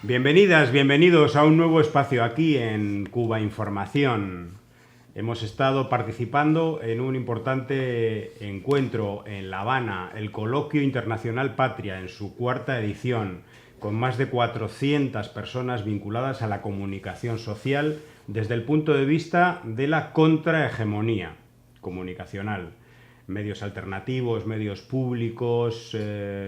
Bienvenidas, bienvenidos a un nuevo espacio aquí en Cuba Información. Hemos estado participando en un importante encuentro en La Habana, el Coloquio Internacional Patria, en su cuarta edición, con más de 400 personas vinculadas a la comunicación social desde el punto de vista de la contrahegemonía comunicacional. Medios alternativos, medios públicos,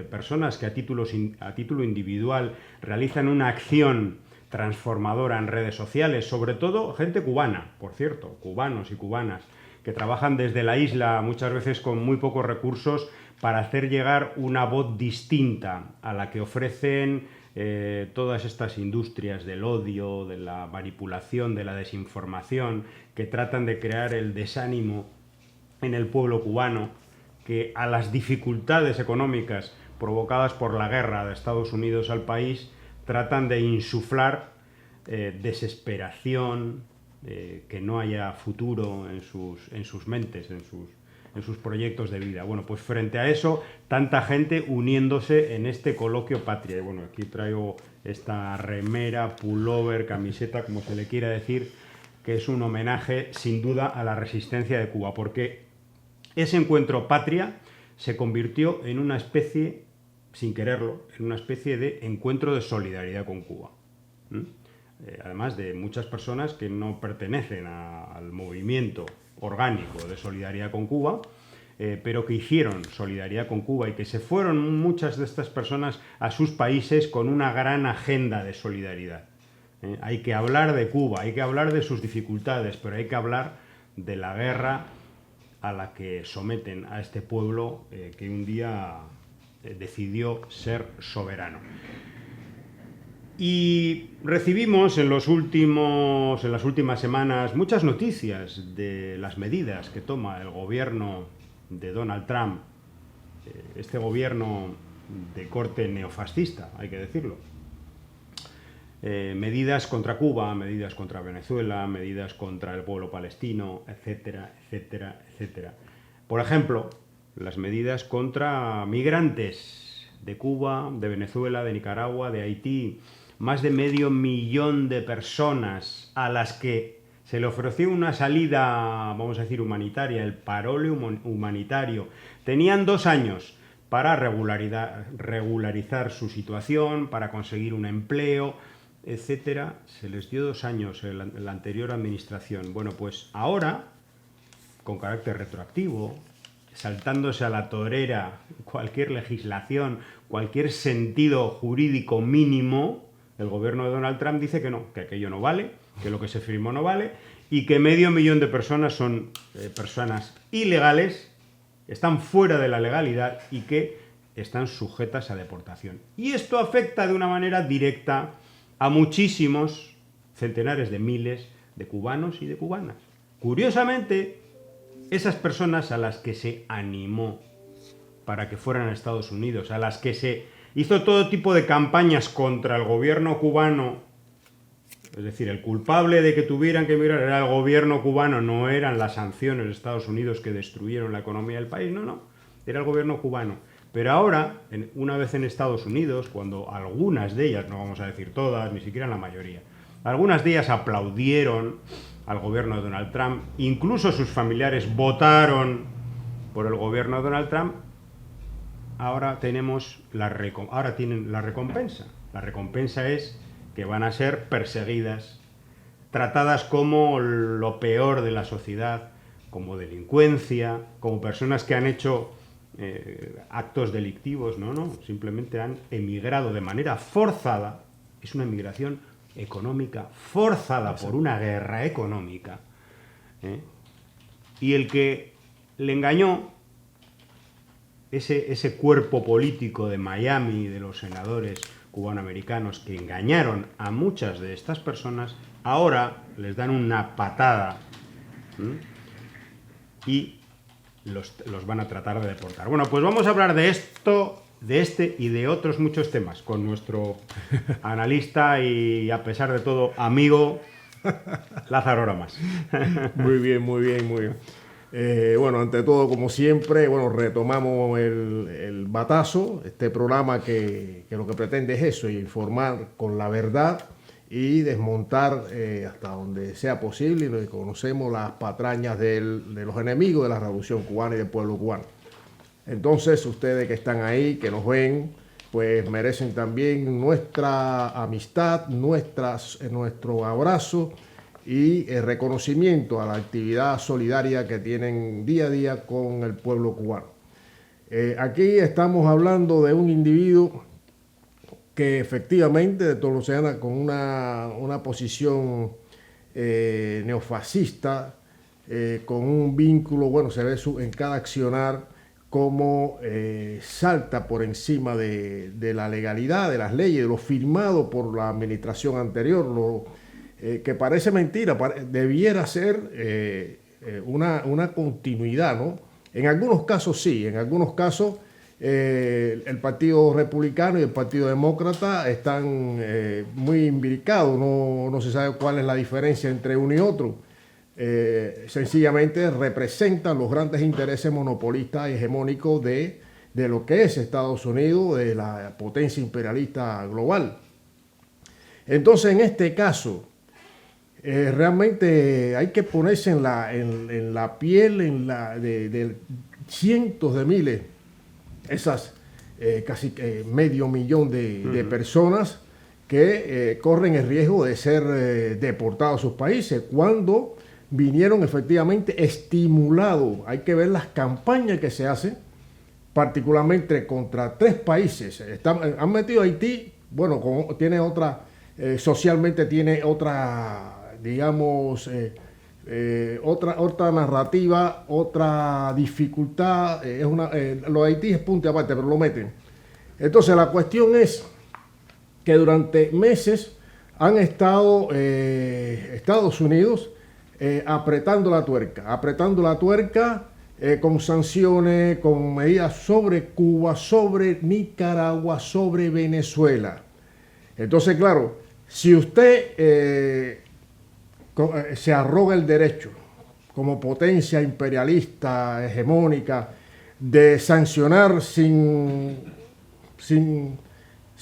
personas que a título individual realizan una acción transformadora en redes sociales, sobre todo gente cubana, por cierto, cubanos y cubanas, que trabajan desde la isla muchas veces con muy pocos recursos para hacer llegar una voz distinta a la que ofrecen todas estas industrias del odio, de la manipulación, de la desinformación, que tratan de crear el desánimo en el pueblo cubano, que a las dificultades económicas provocadas por la guerra de Estados Unidos al país tratan de insuflar desesperación, que no haya futuro en sus mentes, en sus proyectos de vida. Bueno, pues frente a eso, tanta gente uniéndose en este coloquio patria. Y bueno, aquí traigo esta remera, pullover, camiseta, como se le quiera decir, que es un homenaje sin duda a la resistencia de Cuba, porque ese encuentro patria se convirtió en una especie, sin quererlo, en una especie de encuentro de solidaridad con Cuba. Además de muchas personas que no pertenecen al movimiento orgánico de solidaridad con Cuba, pero que hicieron solidaridad con Cuba y que se fueron muchas de estas personas a sus países con una gran agenda de solidaridad. Hay que hablar de Cuba, hay que hablar de sus dificultades, pero hay que hablar de la guerra a la que someten a este pueblo que un día decidió ser soberano. Y recibimos en las últimas semanas muchas noticias de las medidas que toma el gobierno de Donald Trump, este gobierno de corte neofascista, hay que decirlo. Medidas contra Cuba, medidas contra Venezuela, medidas contra el pueblo palestino, etcétera, etcétera, etcétera. Por ejemplo, las medidas contra migrantes de Cuba, de Venezuela, de Nicaragua, de Haití. Más de 500.000 de personas a las que se le ofreció una salida, vamos a decir, humanitaria, el parole humanitario. Tenían 2 años para regularizar su situación, para conseguir un empleo, etcétera. Se les dio 2 años en la anterior administración. Bueno, pues ahora, con carácter retroactivo, saltándose a la torera cualquier legislación, cualquier sentido jurídico mínimo, el gobierno de Donald Trump dice que no, que aquello no vale, que lo que se firmó no vale, y que 500.000 de personas son personas ilegales, están fuera de la legalidad y que están sujetas a deportación. Y esto afecta de una manera directa a muchísimos, centenares de miles de cubanos y de cubanas. Curiosamente, esas personas a las que se animó para que fueran a Estados Unidos, a las que se hizo todo tipo de campañas contra el gobierno cubano, es decir, el culpable de que tuvieran que emigrar era el gobierno cubano, no eran las sanciones de Estados Unidos que destruyeron la economía del país, no, era el gobierno cubano. Pero ahora, una vez en Estados Unidos, cuando algunas de ellas, no vamos a decir todas, ni siquiera la mayoría, algunas de ellas aplaudieron al gobierno de Donald Trump, incluso sus familiares votaron por el gobierno de Donald Trump, ahora tienen la recompensa. La recompensa es que van a ser perseguidas, tratadas como lo peor de la sociedad, como delincuencia, como personas que han hecho actos delictivos, no, simplemente han emigrado de manera forzada. Es una emigración económica forzada por una guerra económica, y el que le engañó, ese cuerpo político de Miami, de los senadores cubanoamericanos que engañaron a muchas de estas personas, ahora les dan una patada y los van a tratar de deportar. Bueno, pues vamos a hablar de esto, de este y de otros muchos temas con nuestro analista y, a pesar de todo, amigo Lázaro Ramas. Muy bien, muy bien, muy bien. Bueno, ante todo, como siempre, bueno, retomamos el batazo, este programa que lo que pretende es eso, informar con la verdad y desmontar hasta donde sea posible, y conocemos las patrañas de los enemigos de la Revolución Cubana y del pueblo cubano. Entonces, ustedes que están ahí, que nos ven, pues merecen también nuestra amistad, nuestro abrazo y el reconocimiento a la actividad solidaria que tienen día a día con el pueblo cubano. Aquí estamos hablando de un individuo que efectivamente, de Tolosana, con una posición neofascista, con un vínculo, bueno, se ve en cada accionar cómo salta por encima de la legalidad, de las leyes, de lo firmado por la administración anterior, que parece mentira, debiera ser una continuidad, ¿no? En algunos casos sí, en algunos casos el Partido Republicano y el Partido Demócrata están muy imbricados, no se sabe cuál es la diferencia entre uno y otro. Sencillamente representan los grandes intereses monopolistas y hegemónicos de lo que es Estados Unidos, de la potencia imperialista global. Entonces, en este caso, realmente hay que ponerse en la piel de cientos de miles, esas casi medio millón de personas que corren el riesgo de ser deportados a sus países cuando vinieron efectivamente estimulados. Hay que ver las campañas que se hacen, particularmente contra 3 países. Han metido a Haití, bueno, tiene otra, socialmente tiene otra, digamos, otra narrativa, otra dificultad. Lo de Haití es punto y aparte, pero lo meten. Entonces la cuestión es que durante meses han estado Estados Unidos apretando la tuerca con sanciones, con medidas sobre Cuba, sobre Nicaragua, sobre Venezuela. Entonces, claro, si usted se arroga el derecho como potencia imperialista, hegemónica, de sancionar sin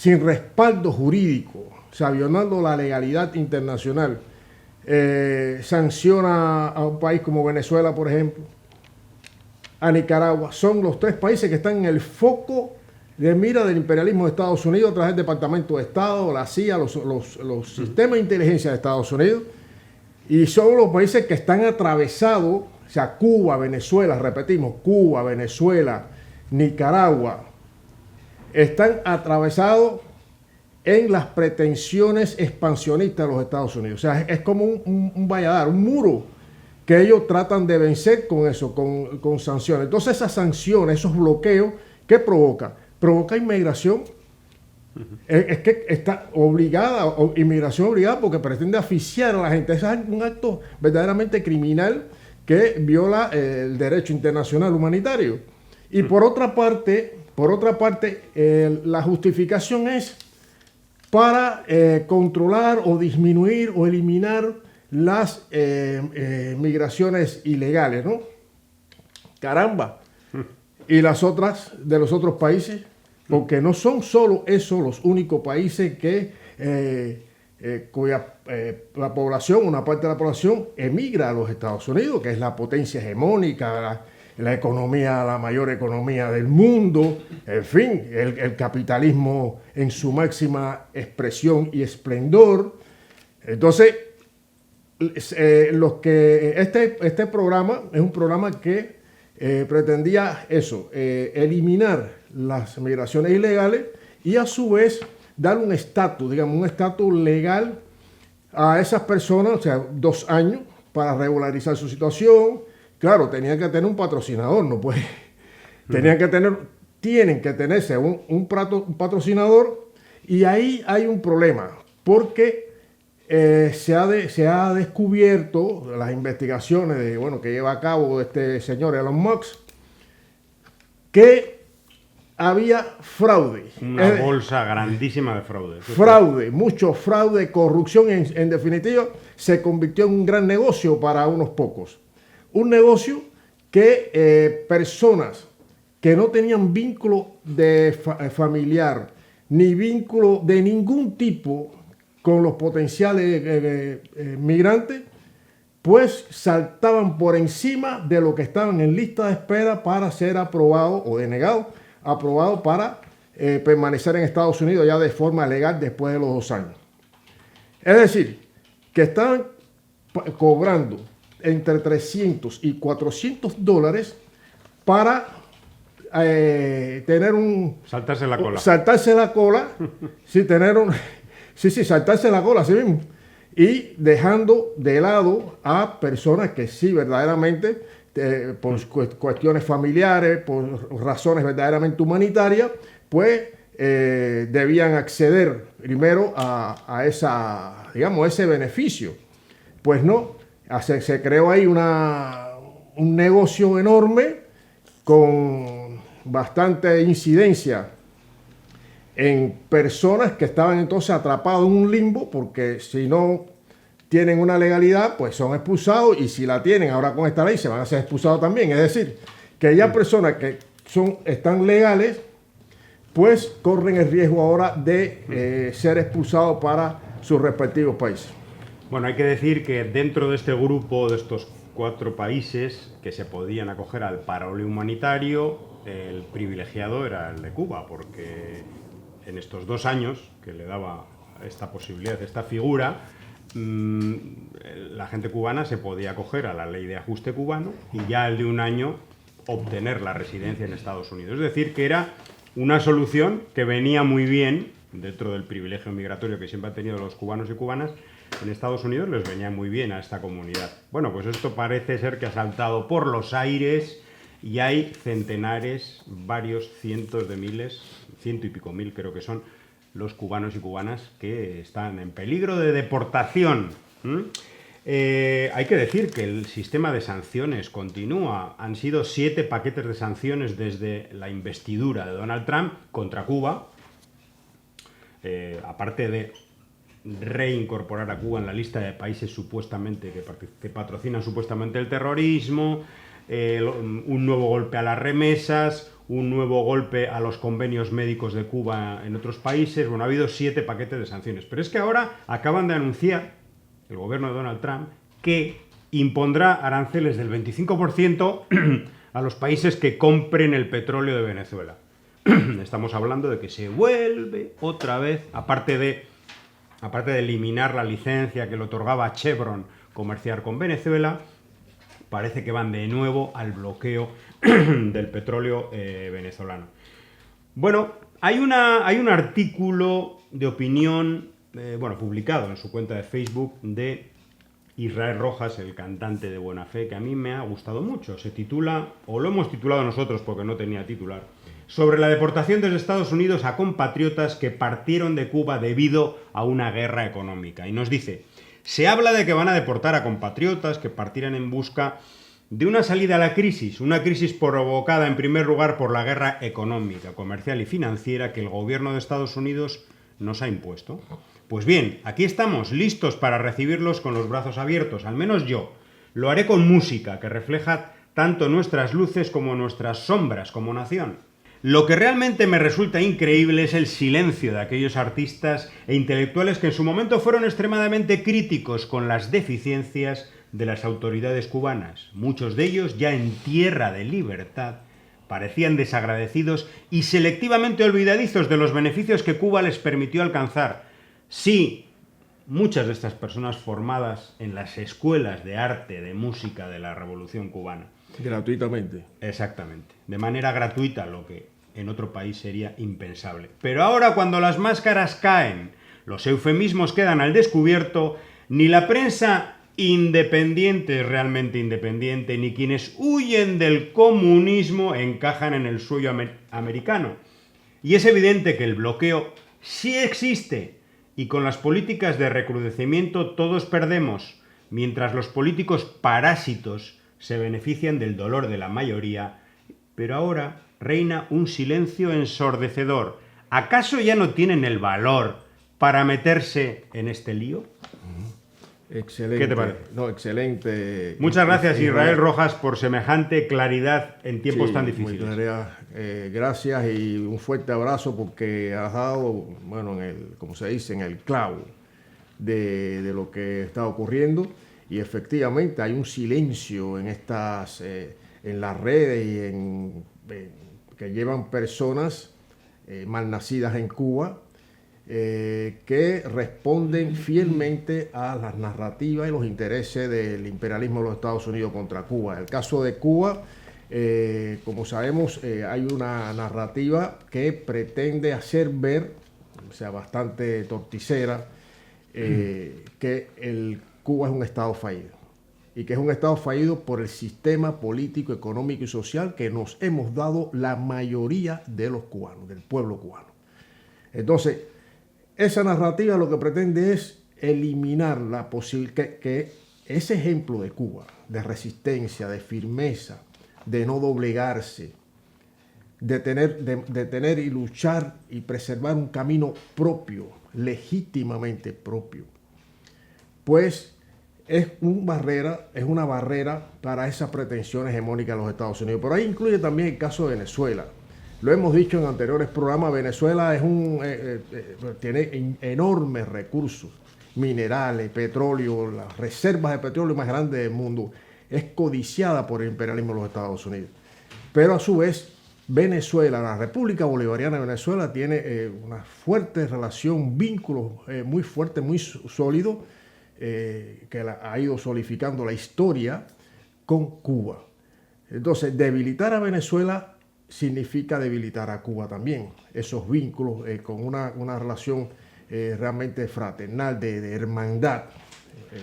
respaldo jurídico, o sea, violando la legalidad internacional, sanciona a un país como Venezuela, por ejemplo, a Nicaragua. Son los 3 países que están en el foco de mira del imperialismo de Estados Unidos a través del Departamento de Estado, la CIA, los sistemas de inteligencia de Estados Unidos, y son los países que están atravesados, o sea, Cuba, Venezuela, repetimos, Cuba, Venezuela, Nicaragua, están atravesados en las pretensiones expansionistas de los Estados Unidos. O sea, es como un valladar, un muro que ellos tratan de vencer con eso, con sanciones. Entonces esas sanciones, esos bloqueos, ¿qué provoca? Provoca inmigración. Es que está obligada, inmigración obligada, porque pretende asfixiar a la gente. Ese es un acto verdaderamente criminal que viola el derecho internacional humanitario. Y por otra parte, la justificación es para controlar o disminuir o eliminar las migraciones ilegales, ¿no? Caramba. Y las otras de los otros países, porque no son solo esos los únicos países cuya la población, una parte de la población emigra a los Estados Unidos, que es la potencia hegemónica, la economía, la mayor economía del mundo, en fin, el capitalismo en su máxima expresión y esplendor. Entonces, este programa es un programa que pretendía eso, eliminar las migraciones ilegales y a su vez dar un estatus, digamos, un estatus legal a esas personas, o sea, 2 años para regularizar su situación. Claro, tenían que tener un patrocinador, no puede. Tienen que tenerse un patrocinador, y ahí hay un problema, porque se ha descubierto las investigaciones que lleva a cabo este señor Elon Musk, que había fraude. Una bolsa grandísima de fraude. Fraude, mucho fraude, corrupción, en definitiva, se convirtió en un gran negocio para unos pocos. Un negocio que personas que no tenían vínculo de familiar ni vínculo de ningún tipo con los potenciales migrantes, pues saltaban por encima de lo que estaban en lista de espera para ser aprobado o denegado, aprobado para permanecer en Estados Unidos ya de forma legal después de los 2 años. Es decir, que estaban cobrando entre 300 y 400 dólares para tener un... Saltarse la cola. Saltarse la cola, sí, tener un... Sí, saltarse la cola, así mismo. Y dejando de lado a personas que sí, verdaderamente, por cuestiones familiares, por razones verdaderamente humanitarias, pues debían acceder primero a esa, digamos, ese beneficio. Pues no, se creó ahí un negocio enorme con bastante incidencia en personas que estaban entonces atrapados en un limbo, porque si no tienen una legalidad, pues son expulsados, y si la tienen ahora con esta ley, se van a ser expulsados también. Es decir, que ya personas que están legales, pues corren el riesgo ahora de ser expulsados para sus respectivos países. Bueno, hay que decir que dentro de este grupo, de estos 4 países que se podían acoger al parole humanitario, el privilegiado era el de Cuba, porque en estos 2 años que le daba esta posibilidad, esta figura, la gente cubana se podía acoger a la ley de ajuste cubano y ya el de 1 año obtener la residencia en Estados Unidos. Es decir, que era una solución que venía muy bien dentro del privilegio migratorio que siempre han tenido los cubanos y cubanas. En Estados Unidos les venía muy bien a esta comunidad. Bueno, pues esto parece ser que ha saltado por los aires y hay centenares, varios cientos de miles, 100 y pico mil creo que son, los cubanos y cubanas que están en peligro de deportación. Hay que decir que el sistema de sanciones continúa. Han sido 7 paquetes de sanciones desde la investidura de Donald Trump contra Cuba, aparte de reincorporar a Cuba en la lista de países supuestamente que patrocinan supuestamente el terrorismo, un nuevo golpe a las remesas, un nuevo golpe a los convenios médicos de Cuba en otros países. Bueno, ha habido 7 paquetes de sanciones. Pero es que ahora acaban de anunciar, el gobierno de Donald Trump, que impondrá aranceles del 25% a los países que compren el petróleo de Venezuela. Estamos hablando de que se vuelve otra vez, aparte de eliminar la licencia que le otorgaba a Chevron comerciar con Venezuela, parece que van de nuevo al bloqueo del petróleo venezolano. Bueno, hay un artículo de opinión, publicado en su cuenta de Facebook, de Israel Rojas, el cantante de Buena Fe, que a mí me ha gustado mucho. Se titula, o lo hemos titulado nosotros porque no tenía titular, sobre la deportación desde Estados Unidos a compatriotas que partieron de Cuba debido a una guerra económica. Y nos dice: se habla de que van a deportar a compatriotas que partieran en busca de una salida a la crisis, una crisis provocada en primer lugar por la guerra económica, comercial y financiera que el gobierno de Estados Unidos nos ha impuesto. Pues bien, aquí estamos, listos para recibirlos con los brazos abiertos, al menos yo. Lo haré con música que refleja tanto nuestras luces como nuestras sombras como nación. Lo que realmente me resulta increíble es el silencio de aquellos artistas e intelectuales que en su momento fueron extremadamente críticos con las deficiencias de las autoridades cubanas. Muchos de ellos, ya en tierra de libertad, parecían desagradecidos y selectivamente olvidadizos de los beneficios que Cuba les permitió alcanzar. Sí, muchas de estas personas formadas en las escuelas de arte, de música de la Revolución Cubana. Gratuitamente. Exactamente. De manera gratuita, lo que en otro país sería impensable. Pero ahora, cuando las máscaras caen, los eufemismos quedan al descubierto, ni la prensa independiente, realmente independiente, ni quienes huyen del comunismo encajan en el sueño americano. Y es evidente que el bloqueo sí existe, y con las políticas de recrudecimiento todos perdemos, mientras los políticos parásitos se benefician del dolor de la mayoría. Pero ahora reina un silencio ensordecedor. ¿Acaso ya no tienen el valor para meterse en este lío? Excelente. ¿Qué te parece? No, excelente. Muchas gracias, Israel Rojas, por semejante claridad en tiempos tan difíciles. Gracias y un fuerte abrazo porque has dado, bueno, como se dice, en el clavo de lo que está ocurriendo. Y efectivamente hay un silencio en las redes y que llevan personas malnacidas en Cuba, que responden fielmente a las narrativas y los intereses del imperialismo de los Estados Unidos contra Cuba. En el caso de Cuba, como sabemos, hay una narrativa que pretende hacer ver, o sea, bastante torticera, que Cuba es un Estado fallido. Y que es un Estado fallido por el sistema político, económico y social que nos hemos dado la mayoría de los cubanos, del pueblo cubano. Entonces, esa narrativa lo que pretende es eliminar la posibilidad que ese ejemplo de Cuba, de resistencia, de firmeza, de no doblegarse, de tener y luchar y preservar un camino propio, legítimamente propio, pues es una barrera para esas pretensiones hegemónicas de los Estados Unidos. Pero ahí incluye también el caso de Venezuela. Lo hemos dicho en anteriores programas, Venezuela tiene enormes recursos, minerales, petróleo, las reservas de petróleo más grandes del mundo. Es codiciada por el imperialismo de los Estados Unidos. Pero a su vez, Venezuela, la República Bolivariana de Venezuela, tiene una fuerte relación, un vínculo muy fuerte, muy sólido, que ha ido solidificando la historia con Cuba. Entonces, debilitar a Venezuela significa debilitar a Cuba también. Esos vínculos con una relación realmente fraternal, de hermandad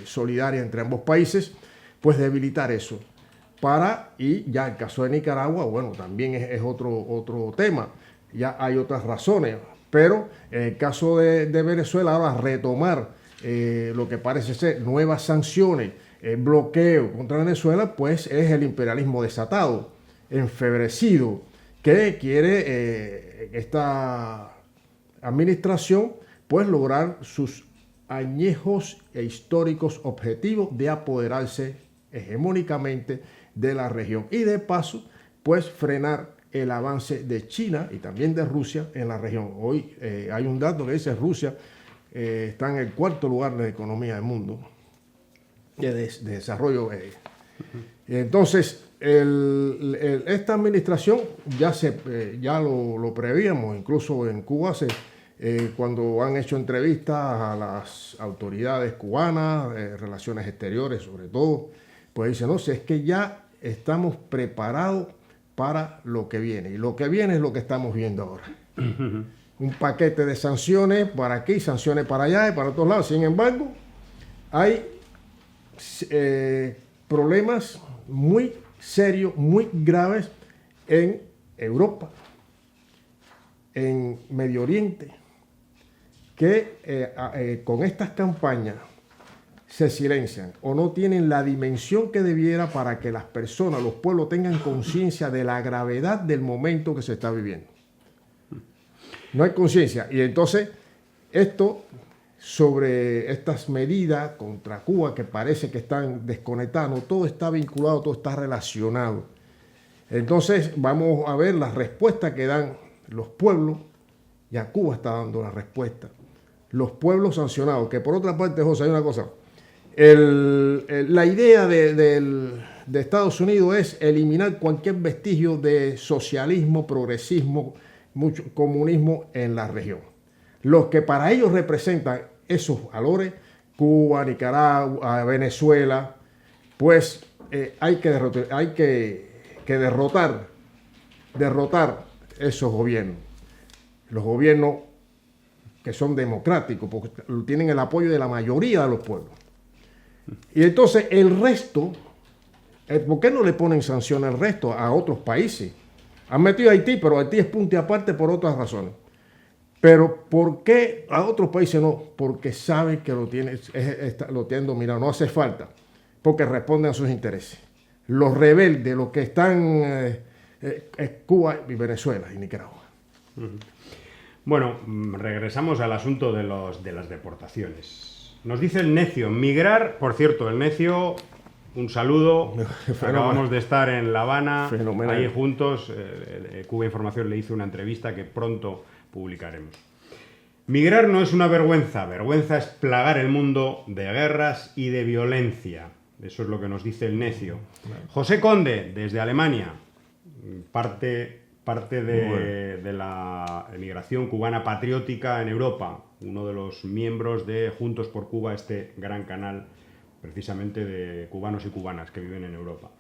solidaria entre ambos países, pues debilitar eso. Y ya el caso de Nicaragua, bueno, también es otro tema. Ya hay otras razones, pero en el caso de Venezuela, ahora retomar lo que parece ser nuevas sanciones, bloqueo contra Venezuela, pues es el imperialismo desatado, enfebrecido, que quiere esta administración pues lograr sus añejos e históricos objetivos de apoderarse hegemónicamente de la región y de paso pues frenar el avance de China y también de Rusia en la región. Hoy hay un dato que dice Rusia está en el 4º lugar de economía del mundo de desarrollo. Entonces, esta administración ya lo prevíamos, incluso en Cuba, cuando han hecho entrevistas a las autoridades cubanas, relaciones exteriores sobre todo, pues dicen, no sé, es que ya estamos preparados para lo que viene. Y lo que viene es lo que estamos viendo ahora. Un paquete de sanciones para aquí, sanciones para allá y para todos lados. Sin embargo, hay problemas muy serios, muy graves en Europa, en Medio Oriente, que con estas campañas se silencian o no tienen la dimensión que debiera para que las personas, los pueblos tengan conciencia de la gravedad del momento que se está viviendo. No hay conciencia. Y entonces, sobre estas medidas contra Cuba que parece que están desconectadas, todo está vinculado, todo está relacionado. Entonces, vamos a ver la respuesta que dan los pueblos. Ya Cuba está dando la respuesta. Los pueblos sancionados, que por otra parte, José, hay una cosa. La idea de Estados Unidos es eliminar cualquier vestigio de socialismo, progresismo, mucho comunismo en la región. Los que para ellos representan esos valores, Cuba, Nicaragua, Venezuela, pues hay que derrotar esos gobiernos. Los gobiernos que son democráticos, porque tienen el apoyo de la mayoría de los pueblos. Y entonces el resto, ¿por qué no le ponen sanción al resto, a otros países? Han metido a Haití, pero Haití es punto y aparte por otras razones. Pero ¿por qué a otros países no? Porque saben que lo tienen dominado, no hace falta, porque responden a sus intereses. Los rebeldes, los que están es Cuba y Venezuela y Nicaragua. Bueno, regresamos al asunto de las deportaciones. Nos dice el necio, migrar, por cierto, el necio, un saludo, acabamos de estar en La Habana, fenomenal, ahí juntos, Cuba Información le hizo una entrevista que pronto publicaremos. Migrar no es una vergüenza, vergüenza es plagar el mundo de guerras y de violencia, eso es lo que nos dice el necio. José Conde, desde Alemania, parte de la emigración cubana patriótica en Europa, uno de los miembros de Juntos por Cuba, este gran canal precisamente de cubanos y cubanas que viven en Europa.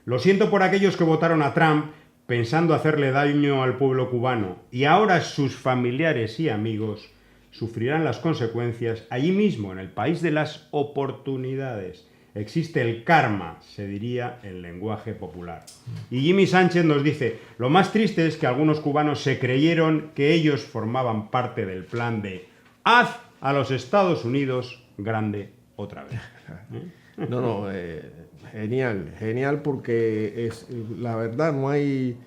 Lo siento por aquellos que votaron a Trump pensando hacerle daño al pueblo cubano y ahora sus familiares y amigos sufrirán las consecuencias allí mismo, en el país de las oportunidades. Existe el karma, se diría en lenguaje popular. Y Jimmy Sánchez nos dice, lo más triste es que algunos cubanos se creyeron que ellos formaban parte del plan de haz a los Estados Unidos grande otra vez. Genial porque la verdad no hay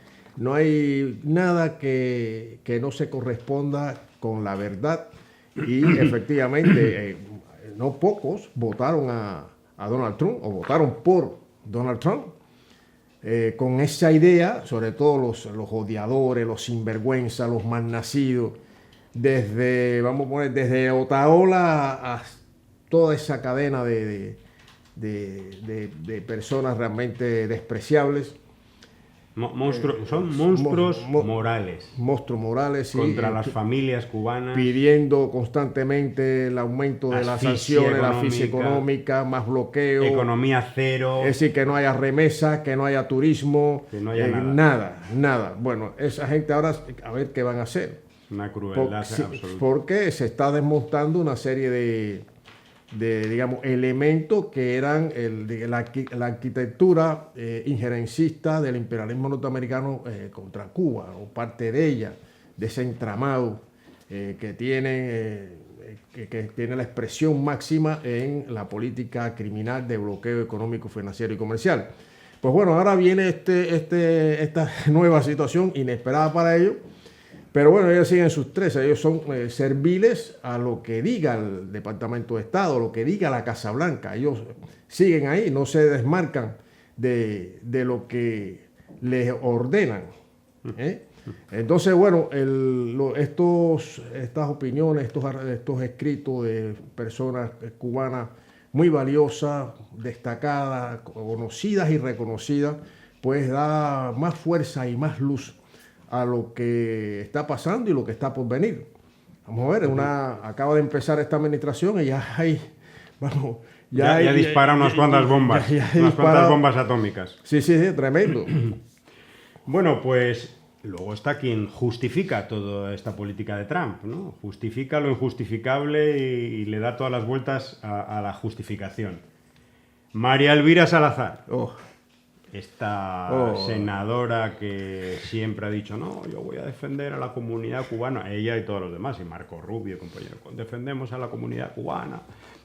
nada que no se corresponda con la verdad y efectivamente no pocos votaron a Donald Trump o votaron por Donald Trump con esa idea, sobre todo los odiadores, los sinvergüenzas, los malnacidos, desde Otaola a toda esa cadena de personas realmente despreciables. Son monstruos morales. Monstruos morales, sí. Contra las familias cubanas. Pidiendo constantemente el aumento de las sanciones, la asfixia económica, más bloqueo. Economía cero. Es decir, que no haya remesas, que no haya turismo. Que no haya nada. Bueno, esa gente ahora, a ver qué van a hacer. Una crueldad absoluta. Porque se está desmontando una serie de digamos, elementos que eran la arquitectura injerencista del imperialismo norteamericano contra Cuba, o parte de ella, de ese entramado que tiene la expresión máxima en la política criminal de bloqueo económico, financiero y comercial. Pues bueno, ahora viene esta nueva situación inesperada para ellos. Pero bueno, ellos siguen sus tres, ellos son serviles a lo que diga el Departamento de Estado, lo que diga la Casa Blanca. Ellos siguen ahí, no se desmarcan de lo que les ordenan. Entonces, bueno, estas opiniones, estos escritos de personas cubanas muy valiosas, destacadas, conocidas y reconocidas, pues da más fuerza y más luz a lo que está pasando y lo que está por venir. Vamos a ver, acaba de empezar esta administración y ya hay, bueno, ya dispara unas cuantas bombas, unas cuantas bombas atómicas. Sí, tremendo. Bueno, pues luego está quien justifica toda esta política de Trump, ¿no? Justifica lo injustificable y le da todas las vueltas a la justificación. María Elvira Salazar. Esta senadora que siempre ha dicho, no, yo voy a defender a la comunidad cubana, ella y todos los demás, y Marco Rubio, compañero, defendemos a la comunidad cubana,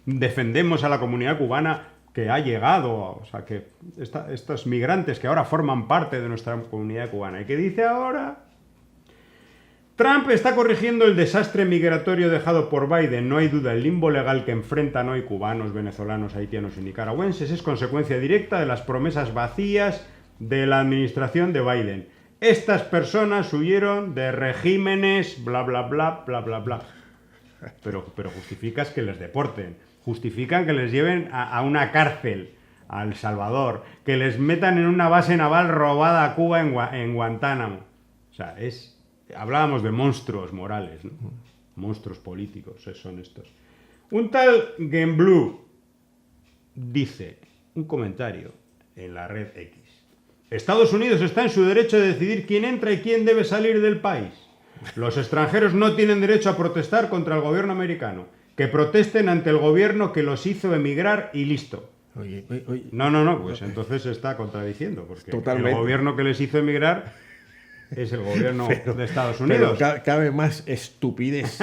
defendemos a la comunidad cubana que ha llegado, o sea, que estos migrantes que ahora forman parte de nuestra comunidad cubana. ¿Y qué dice ahora? Trump está corrigiendo el desastre migratorio dejado por Biden. No hay duda, el limbo legal que enfrentan hoy cubanos, venezolanos, haitianos y nicaragüenses es consecuencia directa de las promesas vacías de la administración de Biden. Estas personas huyeron de regímenes, bla, bla, bla, bla, bla, bla. Pero justificas que les deporten, justifican que les lleven a una cárcel, a El Salvador, que les metan en una base naval robada a Cuba en Guantánamo. O sea, hablábamos de monstruos morales, ¿no? Monstruos políticos, son estos. Un tal Genblue dice, un comentario en la red X. Estados Unidos está en su derecho de decidir quién entra y quién debe salir del país. Los extranjeros no tienen derecho a protestar contra el gobierno americano. Que protesten ante el gobierno que los hizo emigrar y listo. Oye. No, pues entonces se está contradiciendo, porque totalmente. El gobierno que les hizo emigrar es el gobierno de Estados Unidos. Pero cabe más estupidez.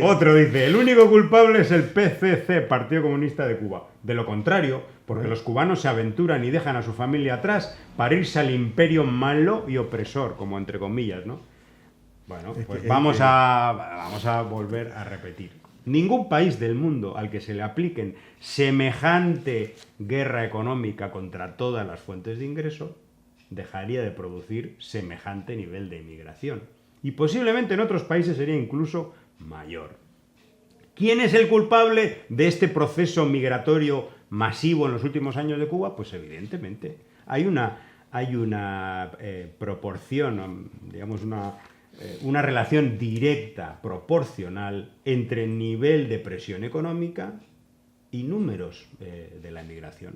Otro dice, el único culpable es el PCC, Partido Comunista de Cuba. De lo contrario, porque los cubanos se aventuran y dejan a su familia atrás para irse al imperio malo y opresor, como entre comillas, ¿no? Bueno, pues vamos a volver a repetir. Ningún país del mundo al que se le apliquen semejante guerra económica contra todas las fuentes de ingreso dejaría de producir semejante nivel de inmigración. Y posiblemente en otros países sería incluso mayor. ¿Quién es el culpable de este proceso migratorio masivo en los últimos años de Cuba? Pues evidentemente hay una proporción, digamos una relación directa, proporcional, entre el nivel de presión económica y números de la inmigración.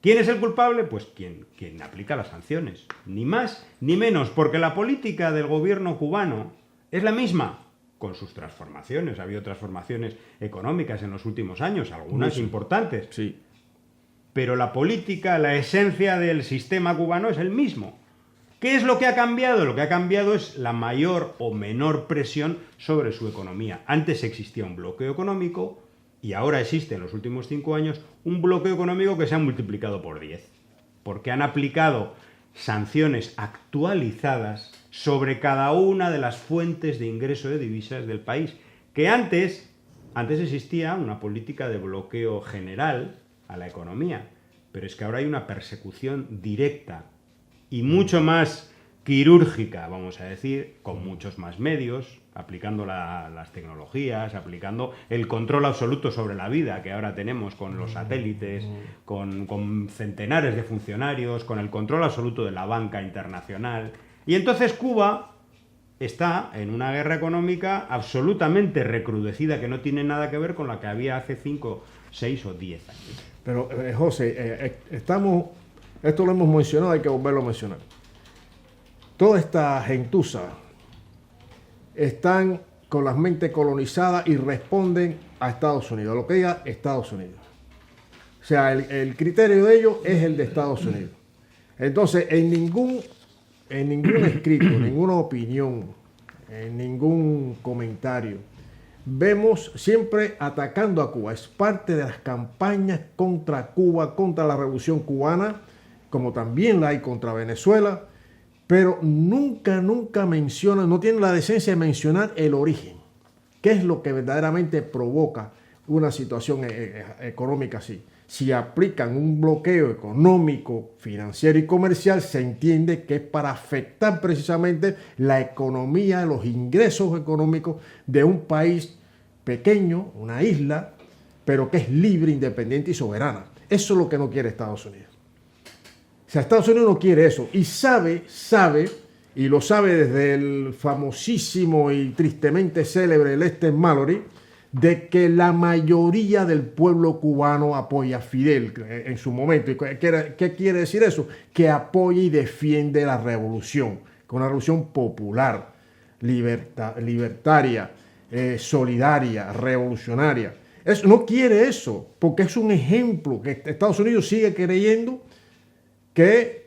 ¿Quién es el culpable? Pues quien aplica las sanciones. Ni más ni menos, porque la política del gobierno cubano es la misma, con sus transformaciones. Ha habido transformaciones económicas en los últimos años, algunas importantes. Sí. Pero la política, la esencia del sistema cubano es el mismo. ¿Qué es lo que ha cambiado? Lo que ha cambiado es la mayor o menor presión sobre su economía. Antes existía un bloqueo económico y ahora existe en los últimos 5 años un bloqueo económico que se ha multiplicado por 10. Porque han aplicado sanciones actualizadas sobre cada una de las fuentes de ingreso de divisas del país. Que antes existía una política de bloqueo general a la economía, pero es que ahora hay una persecución directa y mucho más quirúrgica, vamos a decir, con muchos más medios, aplicando las tecnologías, aplicando el control absoluto sobre la vida que ahora tenemos con los satélites, con centenares de funcionarios, con el control absoluto de la banca internacional. Y entonces Cuba está en una guerra económica absolutamente recrudecida que no tiene nada que ver con la que había hace 5, 6 o 10 años. Pero, José, esto lo hemos mencionado, hay que volverlo a mencionar. Toda esta gentuza están con las mentes colonizadas y responden a Estados Unidos, a lo que diga Estados Unidos. O sea, el criterio de ellos es el de Estados Unidos. Entonces, en ningún escrito, ninguna opinión, en ningún comentario, vemos siempre atacando a Cuba. Es parte de las campañas contra Cuba, contra la Revolución Cubana, como también la hay contra Venezuela, pero nunca mencionan, no tienen la decencia de mencionar el origen. ¿Qué es lo que verdaderamente provoca una situación económica así? Si aplican un bloqueo económico, financiero y comercial, se entiende que es para afectar precisamente la economía, los ingresos económicos de un país pequeño, una isla, pero que es libre, independiente y soberana. Eso es lo que no quiere Estados Unidos. O sea, Estados Unidos no quiere eso y sabe, y lo sabe desde el famosísimo y tristemente célebre Lester Mallory, de que la mayoría del pueblo cubano apoya a Fidel en su momento. ¿Qué quiere decir eso? Que apoya y defiende la revolución, que una revolución popular, libertaria, solidaria, revolucionaria. No quiere eso, porque es un ejemplo que Estados Unidos sigue creyendo que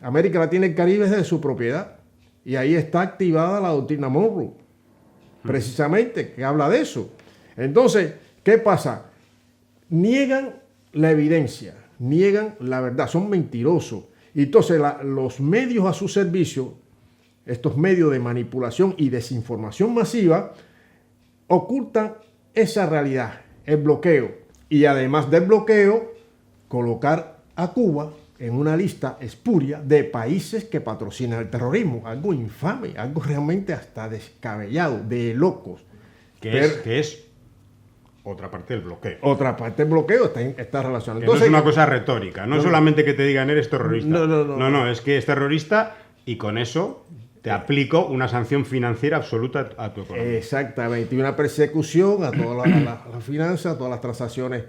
América Latina y el Caribe es de su propiedad. Y ahí está activada la doctrina Monroe, precisamente, que habla de eso. Entonces, ¿qué pasa? Niegan la evidencia, niegan la verdad, son mentirosos. Y entonces los medios a su servicio, estos medios de manipulación y desinformación masiva, ocultan esa realidad, el bloqueo. Y además del bloqueo, colocar a Cuba en una lista espuria de países que patrocinan el terrorismo. Algo infame, algo realmente hasta descabellado, de locos. Que es otra parte del bloqueo. Otra parte del bloqueo está relacionada. Entonces, no es una cosa retórica, no solamente que te digan eres terrorista. No, es que es terrorista y con eso te aplico una sanción financiera absoluta a tu economía. Exactamente, y una persecución a todas las finanzas, a todas las transacciones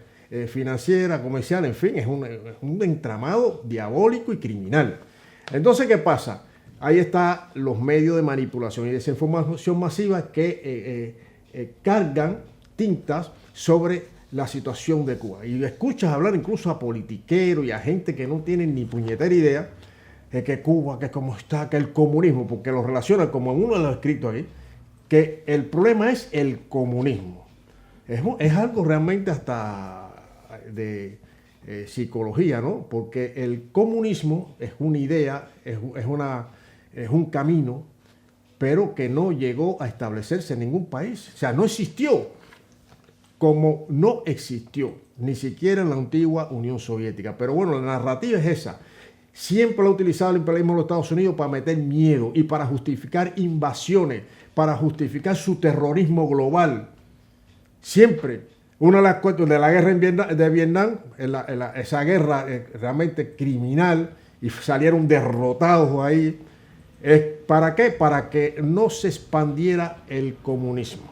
financieras, comerciales, en fin, es un entramado diabólico y criminal. Entonces, ¿qué pasa? Ahí están los medios de manipulación y desinformación masiva que cargan tintas sobre la situación de Cuba. Y escuchas hablar incluso a politiqueros y a gente que no tienen ni puñetera idea de que Cuba, que cómo está, que el comunismo, porque lo relacionan como en uno de los escritos ahí, que el problema es el comunismo. Es algo realmente hasta de psicología, ¿no? Porque el comunismo es una idea, es un camino, pero que no llegó a establecerse en ningún país. O sea, no existió, como no existió, ni siquiera en la antigua Unión Soviética. Pero bueno, la narrativa es esa. Siempre ha utilizado el imperialismo de los Estados Unidos para meter miedo y para justificar invasiones, para justificar su terrorismo global. Siempre. Una de las cuestiones de la guerra de Vietnam, esa guerra realmente criminal, y salieron derrotados ahí, ¿es para qué? Para que no se expandiera el comunismo.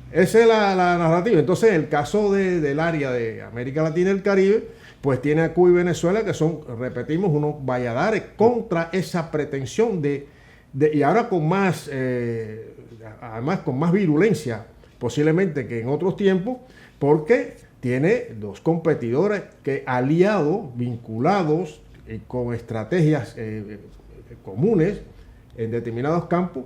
Esa es la narrativa. Entonces, el caso del área de América Latina y el Caribe, pues tiene a Cuba y Venezuela, que son, repetimos, unos valladares contra esa pretensión y ahora con más, además con más virulencia, posiblemente que en otros tiempos, porque tiene dos competidores que aliados, vinculados con estrategias comunes en determinados campos,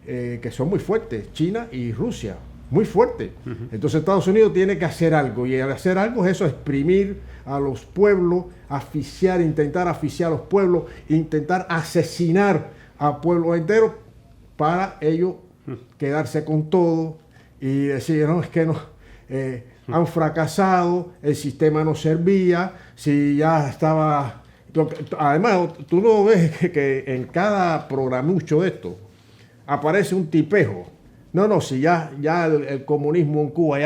que son muy fuertes, China y Rusia, muy fuertes. Entonces Estados Unidos tiene que hacer algo, y al hacer algo es eso, exprimir a los pueblos, intentar asfixiar a los pueblos, intentar asesinar a pueblos enteros para ellos quedarse con todo y decir, no, es que no, han fracasado, el sistema no servía, si ya estaba... Además, tú no ves que en cada programucho de esto aparece un tipejo. No, si ya el comunismo en Cuba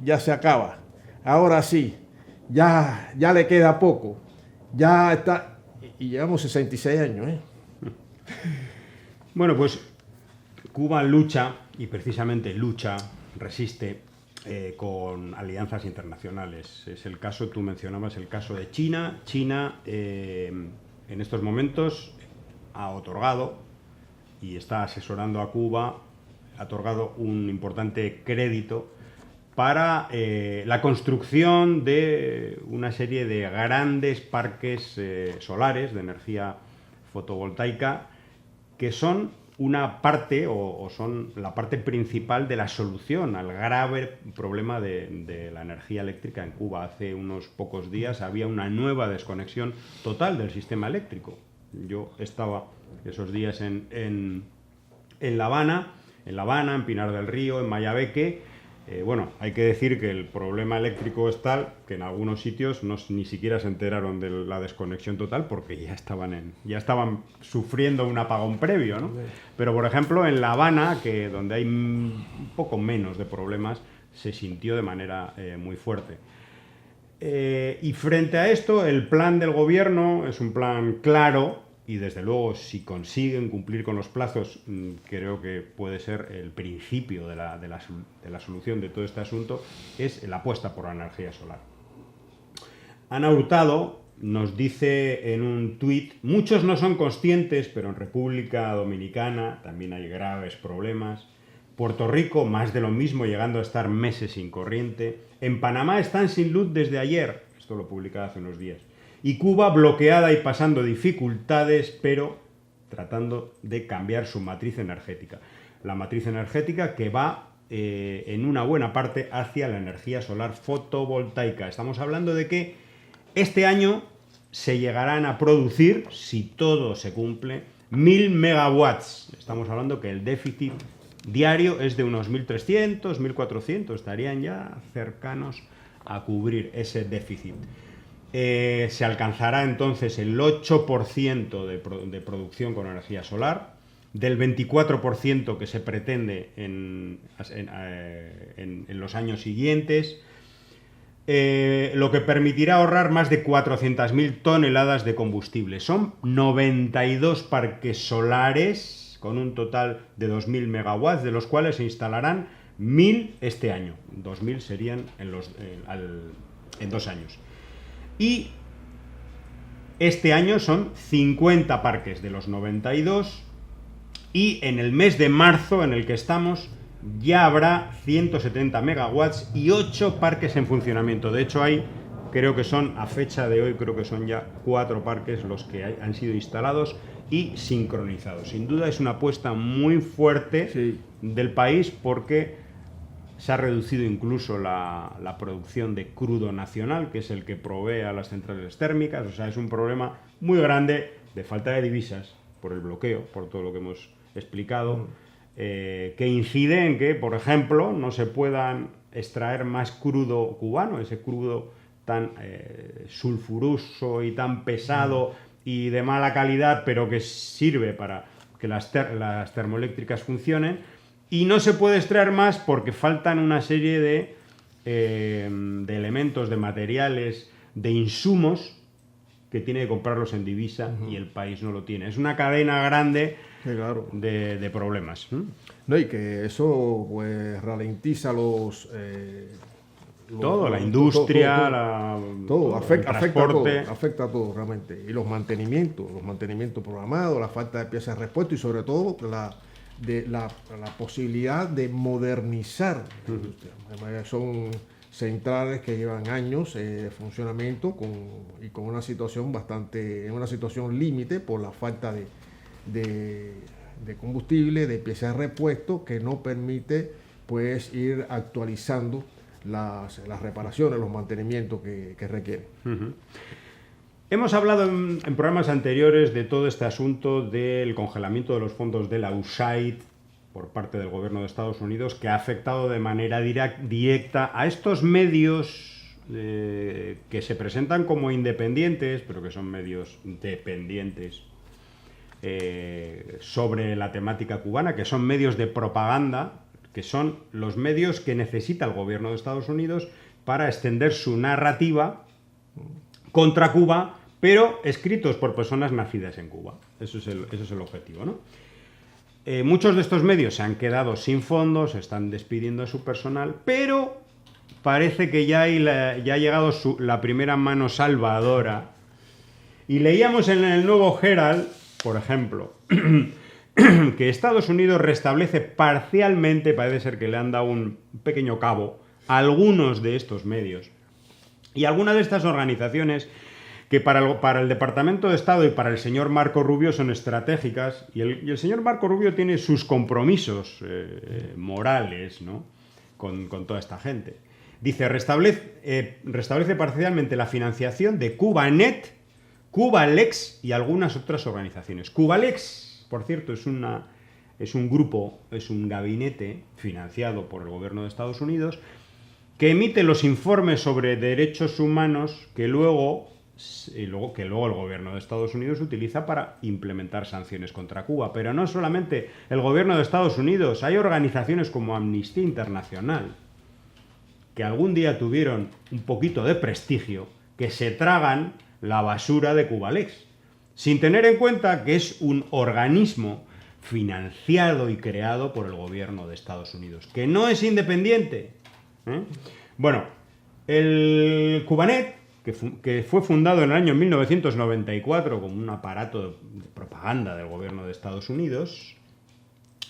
ya se acaba. Ahora sí, ya le queda poco. Ya está... Y llevamos 66 años, ¿eh? Bueno, pues Cuba lucha, y precisamente lucha, resiste con alianzas internacionales. Es el caso, tú mencionabas el caso de China. China en estos momentos ha otorgado y está asesorando a Cuba, ha otorgado un importante crédito para la construcción de una serie de grandes parques solares de energía fotovoltaica que son una parte o son la parte principal de la solución al grave problema de la energía eléctrica en Cuba. Hace unos pocos días había una nueva desconexión total del sistema eléctrico. Yo estaba esos días en La Habana, en Pinar del Río, en Mayabeque. Bueno, hay que decir que el problema eléctrico es tal que en algunos sitios ni siquiera se enteraron de la desconexión total porque ya estaban sufriendo un apagón previo, ¿no? Pero, por ejemplo, en La Habana, donde hay un poco menos de problemas, se sintió de manera muy fuerte. Y frente a esto, el plan del gobierno es un plan claro. Y desde luego, si consiguen cumplir con los plazos, creo que puede ser el principio de la solución de todo este asunto, es la apuesta por la energía solar. Ana Hurtado nos dice en un tuit: muchos no son conscientes, pero en República Dominicana también hay graves problemas. Puerto Rico, más de lo mismo, llegando a estar meses sin corriente. En Panamá están sin luz desde ayer, esto lo publicaba hace unos días. Y Cuba bloqueada y pasando dificultades, pero tratando de cambiar su matriz energética. La matriz energética que va en una buena parte hacia la energía solar fotovoltaica. Estamos hablando de que este año se llegarán a producir, si todo se cumple, 1.000 megawatts. Estamos hablando que el déficit diario es de unos 1.300, 1.400. Estarían ya cercanos a cubrir ese déficit. Se alcanzará entonces el 8% de producción con energía solar, del 24% que se pretende en los años siguientes, lo que permitirá ahorrar más de 400.000 toneladas de combustible. Son 92 parques solares con un total de 2.000 megawatts, de los cuales se instalarán 1.000 este año. 2.000 serían en 2 años. Y este año son 50 parques de los 92, y en el mes de marzo en el que estamos ya habrá 170 megawatts y 8 parques en funcionamiento. De hecho, creo que son, a fecha de hoy, creo que son ya 4 parques los que han sido instalados y sincronizados. Sin duda es una apuesta muy fuerte del país, porque se ha reducido incluso la producción de crudo nacional, que es el que provee a las centrales térmicas. O sea, es un problema muy grande de falta de divisas por el bloqueo, por todo lo que hemos explicado, que incide en que, por ejemplo, no se puedan extraer más crudo cubano, ese crudo tan sulfuroso y tan pesado y de mala calidad, pero que sirve para que las termoeléctricas funcionen, y no se puede extraer más porque faltan una serie de elementos, de materiales, de insumos que tiene que comprarlos en divisa y el país no lo tiene. Es una cadena grande claro, de problemas. no, y que eso pues ralentiza todo, la industria, todo, el transporte. afecta a todo realmente. Y los mantenimientos programados, la falta de piezas de repuesto y sobre todo la posibilidad de modernizar la industria. Son centrales que llevan años de funcionamiento y con una situación límite por la falta de combustible, de piezas de repuesto, que no permite pues ir actualizando las reparaciones, los mantenimientos que requieren. Hemos hablado en programas anteriores de todo este asunto del congelamiento de los fondos de la USAID por parte del gobierno de Estados Unidos, que ha afectado de manera directa a estos medios que se presentan como independientes, pero que son medios dependientes sobre la temática cubana, que son medios de propaganda, que son los medios que necesita el gobierno de Estados Unidos para extender su narrativa contra Cuba, pero escritos por personas nacidas en Cuba. Eso es el objetivo, ¿no? Muchos de estos medios se han quedado sin fondos, están despidiendo a su personal, pero parece que ya ha llegado la primera mano salvadora. Y leíamos en el Nuevo Herald, por ejemplo, que Estados Unidos restablece parcialmente, parece ser que le han dado un pequeño cabo, a algunos de estos medios. Y algunas de estas organizaciones que para el Departamento de Estado y para el señor Marco Rubio son estratégicas, y el señor Marco Rubio tiene sus compromisos morales, ¿no?, con toda esta gente. Dice, restablece parcialmente la financiación de CubaNet, Cubalex y algunas otras organizaciones. Cubalex, por cierto, es un grupo, es un gabinete financiado por el gobierno de Estados Unidos que emite los informes sobre derechos humanos que luego el gobierno de Estados Unidos utiliza para implementar sanciones contra Cuba. Pero no solamente el gobierno de Estados Unidos, hay organizaciones como Amnistía Internacional, que algún día tuvieron un poquito de prestigio, que se tragan la basura de Cubalex, sin tener en cuenta que es un organismo financiado y creado por el gobierno de Estados Unidos, que no es independiente. Bueno, el CubaNet, que fue fundado en el año 1994 como un aparato de propaganda del gobierno de Estados Unidos,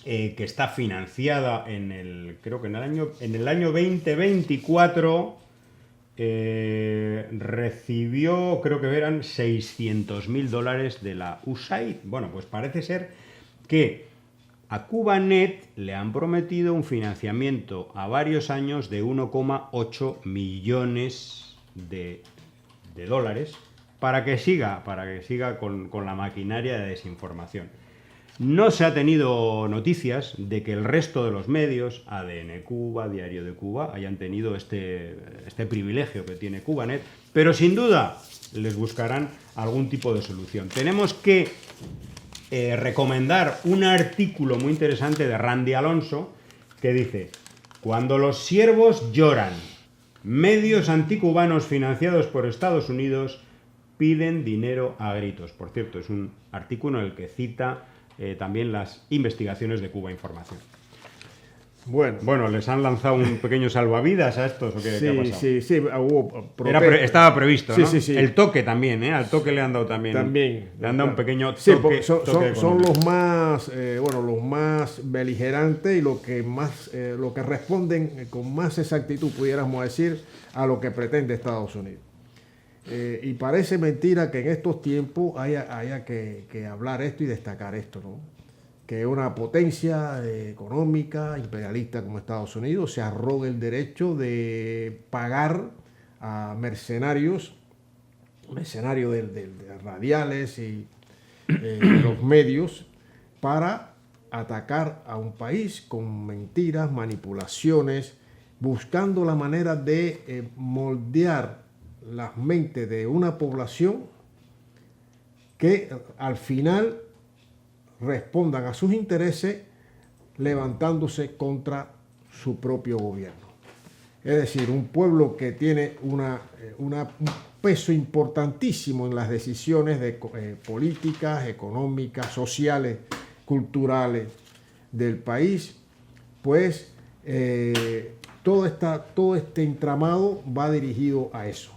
que está financiada creo que en el año 2024 recibió, creo que eran $600.000 de la USAID. Bueno, pues parece ser que a CubaNet le han prometido un financiamiento a varios años de 1,8 millones de dólares para que siga con la maquinaria de desinformación. No se ha tenido noticias de que el resto de los medios, ADN Cuba, Diario de Cuba, hayan tenido este privilegio que tiene CubaNet, pero sin duda les buscarán algún tipo de solución. Tenemos que recomendar un artículo muy interesante de Randy Alonso que dice: cuando los siervos lloran, medios anticubanos financiados por Estados Unidos piden dinero a gritos. Por cierto, es un artículo en el que cita también las investigaciones de Cuba Información. Bueno, ¿les han lanzado un pequeño salvavidas a estos o qué ha pasado? Sí, hubo estaba previsto, ¿no? Sí. El toque también, al toque le han dado también. Le han dado un pequeño toque. Sí, son los más beligerantes y lo que responden con más exactitud, pudiéramos decir, a lo que pretende Estados Unidos. Y parece mentira que en estos tiempos haya que hablar esto y destacar esto, ¿no? Que una potencia económica, imperialista como Estados Unidos, se arrogue el derecho de pagar a mercenarios de radiales y los medios para atacar a un país con mentiras, manipulaciones, buscando la manera de moldear las mentes de una población que al final respondan a sus intereses levantándose contra su propio gobierno. Es decir, un pueblo que tiene un peso importantísimo en las decisiones de, políticas, económicas, sociales, culturales del país, pues todo este entramado va dirigido a eso,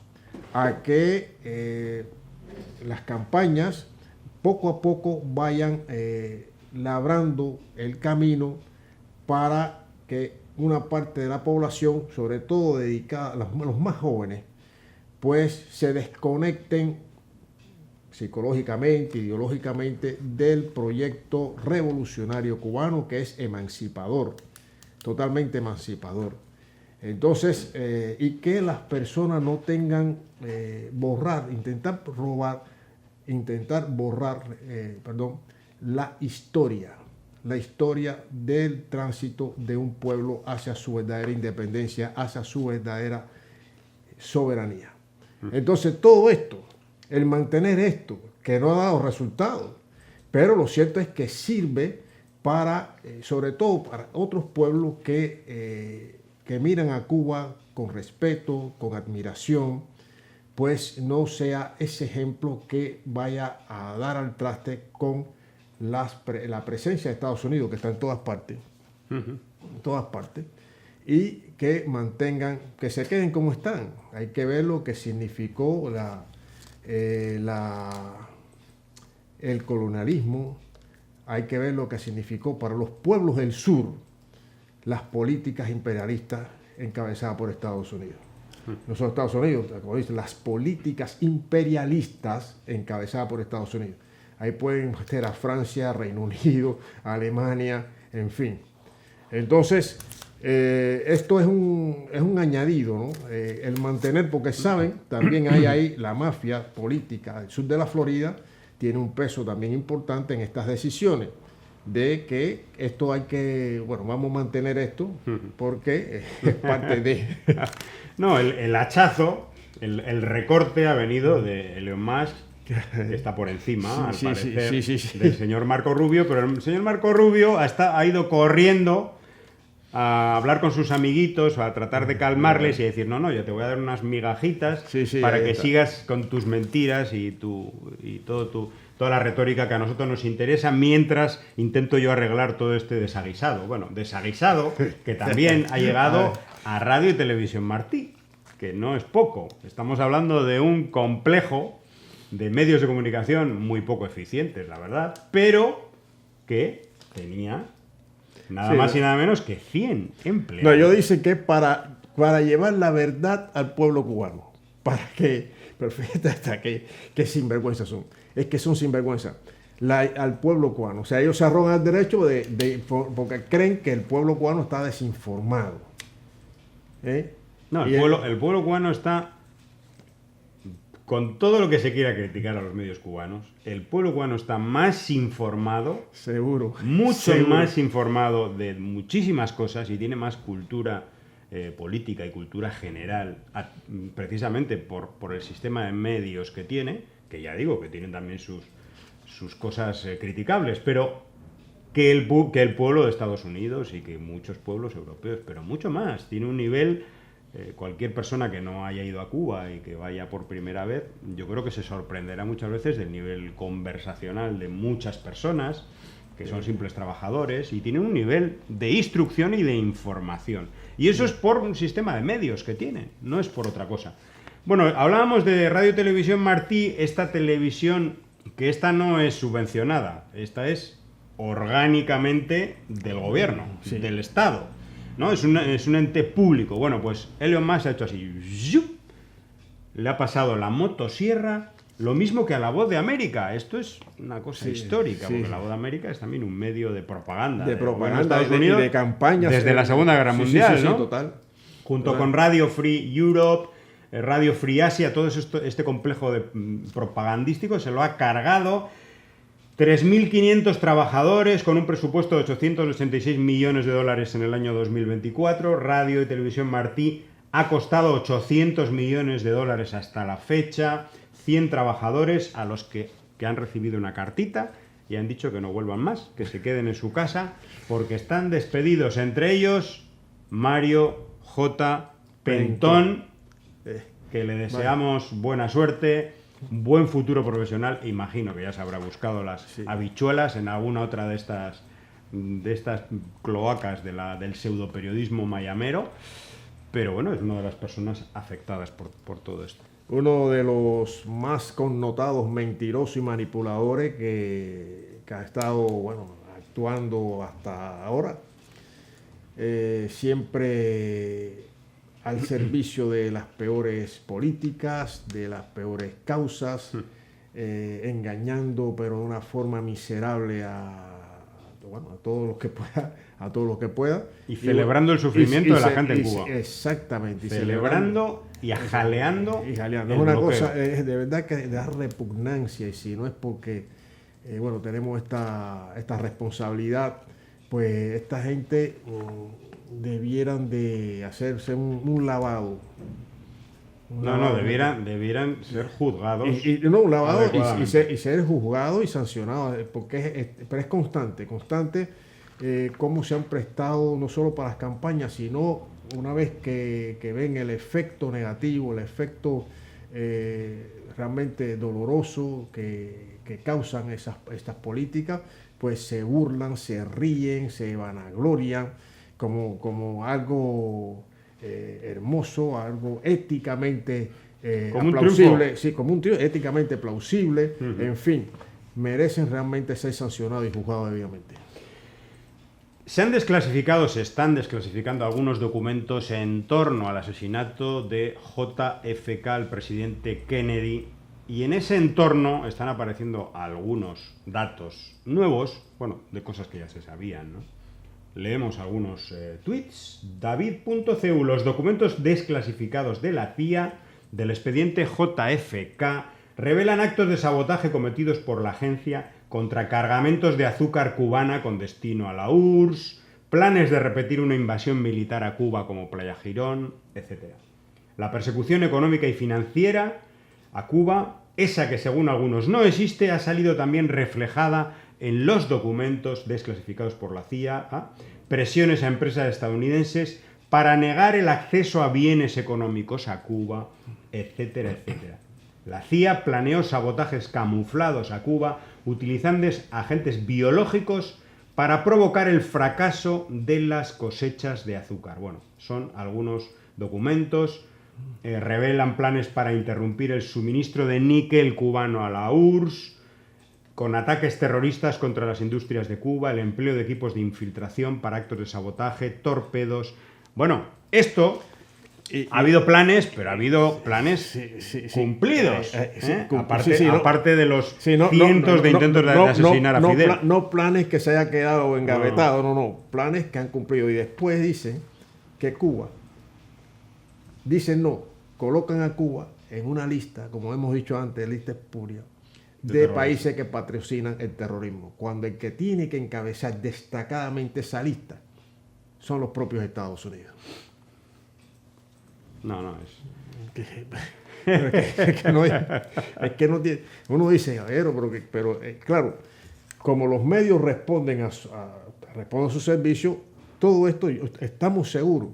a que las campañas poco a poco vayan labrando el camino para que una parte de la población, sobre todo dedicada a los más jóvenes, pues se desconecten psicológicamente, ideológicamente del proyecto revolucionario cubano, que es emancipador, totalmente emancipador. Entonces, y que las personas no tengan intentar borrar la historia del tránsito de un pueblo hacia su verdadera independencia, hacia su verdadera soberanía. Entonces, todo esto, el mantener esto, que no ha dado resultados, pero lo cierto es que sirve para, sobre todo para otros pueblos que miran a Cuba con respeto, con admiración, pues no sea ese ejemplo que vaya a dar al traste con la presencia de Estados Unidos, que está en todas partes, en todas partes, y que mantengan, que se queden como están. Hay que ver lo que significó el colonialismo, hay que ver lo que significó para los pueblos del sur las políticas imperialistas encabezadas por Estados Unidos. No solo Estados Unidos, como dicen, las políticas imperialistas encabezadas por Estados Unidos. Ahí pueden meter a Francia, Reino Unido, Alemania, en fin. Entonces, esto es un añadido, ¿no? El mantener, porque saben, también hay ahí la mafia política del sur de la Florida, tiene un peso también importante en estas decisiones, de que esto hay que, bueno, vamos a mantener esto, porque es parte de... No, el hachazo, el recorte ha venido de Elon Musk, que está por encima, al parecer, del señor Marco Rubio, pero el señor Marco Rubio ha ido corriendo a hablar con sus amiguitos, a tratar de calmarles y decir, no, yo te voy a dar unas migajitas para que sigas con tus mentiras y toda la retórica que a nosotros nos interesa, mientras intento yo arreglar todo este desaguisado. Bueno, desaguisado que también ha llegado a Radio y Televisión Martí, que no es poco. Estamos hablando de un complejo de medios de comunicación muy poco eficientes, la verdad, pero que tenía nada más y nada menos que 100 empleados. No, yo dice que para llevar la verdad al pueblo cubano, pero fíjate hasta que sinvergüenza son. Es que son sinvergüenza al pueblo cubano. O sea, ellos se arrogan al derecho porque creen que el pueblo cubano está desinformado. No, el pueblo cubano está, con todo lo que se quiera criticar a los medios cubanos, el pueblo cubano está más informado. Seguro. Mucho más informado de muchísimas cosas y tiene más cultura política y cultura general, precisamente por el sistema de medios que tiene, que ya digo que tienen también sus cosas criticables, pero que el pueblo de Estados Unidos y que muchos pueblos europeos, pero mucho más, tiene un nivel... cualquier persona que no haya ido a Cuba y que vaya por primera vez, yo creo que se sorprenderá muchas veces del nivel conversacional de muchas personas que son simples trabajadores y tienen un nivel de instrucción y de información. Y eso es por un sistema de medios que tienen, no es por otra cosa. Bueno, hablábamos de Radio Televisión Martí, esta televisión que esta no es subvencionada, esta es orgánicamente del gobierno, del Estado. ¿No? Es un ente público. Bueno, pues Elon Musk ha hecho así. ¡Zup! Le ha pasado la motosierra, lo mismo que a La Voz de América. Esto es una cosa histórica, porque La Voz de América es también un medio de propaganda. De propaganda y de campañas. Desde la Segunda Guerra Mundial, ¿no? Total. Junto con Radio Free Europe, Radio Free Asia, todo este complejo propagandístico se lo ha cargado. 3.500 trabajadores con un presupuesto de 886 millones de dólares en el año 2024. Radio y Televisión Martí ha costado 800 millones de dólares hasta la fecha. 100 trabajadores a los que han recibido una cartita y han dicho que no vuelvan más, que se queden en su casa porque están despedidos, entre ellos Mario J. Pentón, que le deseamos buena suerte, buen futuro profesional. Imagino que ya se habrá buscado las habichuelas en alguna otra de estas cloacas del pseudoperiodismo mayamero, pero bueno, es una de las personas afectadas por todo esto. Uno de los más connotados mentirosos y manipuladores que ha estado, bueno, actuando hasta ahora, siempre al servicio de las peores políticas, de las peores causas, engañando, pero de una forma miserable a todos los que pueda, y celebrando el sufrimiento de la gente en Cuba. Exactamente. Y celebrando y jaleando. Es una cosa, de verdad que da repugnancia, y si no es porque tenemos esta responsabilidad, pues esta gente debieran de hacerse un lavado. Debieran ser juzgados. Un lavado y ser juzgados y sancionados, porque pero es constante cómo se han prestado no solo para las campañas, sino una vez que ven el efecto negativo, el efecto realmente doloroso que causan estas políticas, pues se burlan, se ríen, se vanaglorian como algo hermoso, algo éticamente plausible, como un triunfo éticamente plausible. En fin, merecen realmente ser sancionados y juzgados debidamente. Se están desclasificando algunos documentos en torno al asesinato de JFK, el presidente Kennedy, y en ese entorno están apareciendo algunos datos nuevos, de cosas que ya se sabían, ¿no? Leemos algunos tweets. David.cu, los documentos desclasificados de la CIA del expediente JFK revelan actos de sabotaje cometidos por la agencia contra cargamentos de azúcar cubana con destino a la URSS, planes de repetir una invasión militar a Cuba como Playa Girón, etc. La persecución económica y financiera a Cuba, esa que según algunos no existe, ha salido también reflejada en los documentos desclasificados por la CIA, presiones a empresas estadounidenses para negar el acceso a bienes económicos a Cuba, etcétera, etcétera. La CIA planeó sabotajes camuflados a Cuba utilizando agentes biológicos para provocar el fracaso de las cosechas de azúcar. Son algunos documentos, revelan planes para interrumpir el suministro de níquel cubano a la URSS, con ataques terroristas contra las industrias de Cuba, el empleo de equipos de infiltración para actos de sabotaje, torpedos. Esto... ha habido planes, pero ha habido planes cumplidos. Aparte de los cientos de intentos de asesinar a Fidel. No planes que se haya quedado engavetados, planes que han cumplido. Y después dicen que Cuba, colocan a Cuba en una lista, como hemos dicho antes, lista espuria, de países que patrocinan el terrorismo. Cuando el que tiene que encabezar destacadamente esa lista son los propios Estados Unidos. Es que no tiene. Uno dice, pero claro, como los medios responden a su servicio, todo esto estamos seguros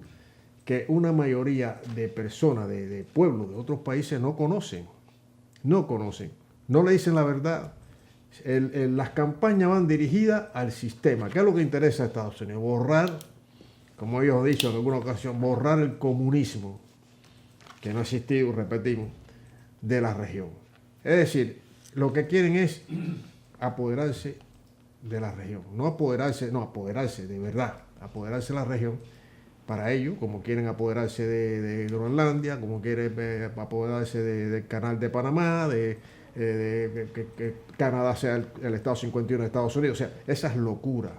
que una mayoría de personas, de pueblos de otros países no conocen, no le dicen la verdad. Las campañas van dirigidas al sistema. ¿Qué es lo que interesa a Estados Unidos? Borrar, como ellos han dicho en alguna ocasión, borrar el comunismo, que no ha existido, repetimos, de la región. Es decir, lo que quieren es apoderarse de la región. Apoderarse de verdad, apoderarse de la región. Para ello, como quieren apoderarse de Groenlandia, como quieren apoderarse del canal de Panamá, que Canadá sea el Estado 51 de Estados Unidos. O sea, esas locuras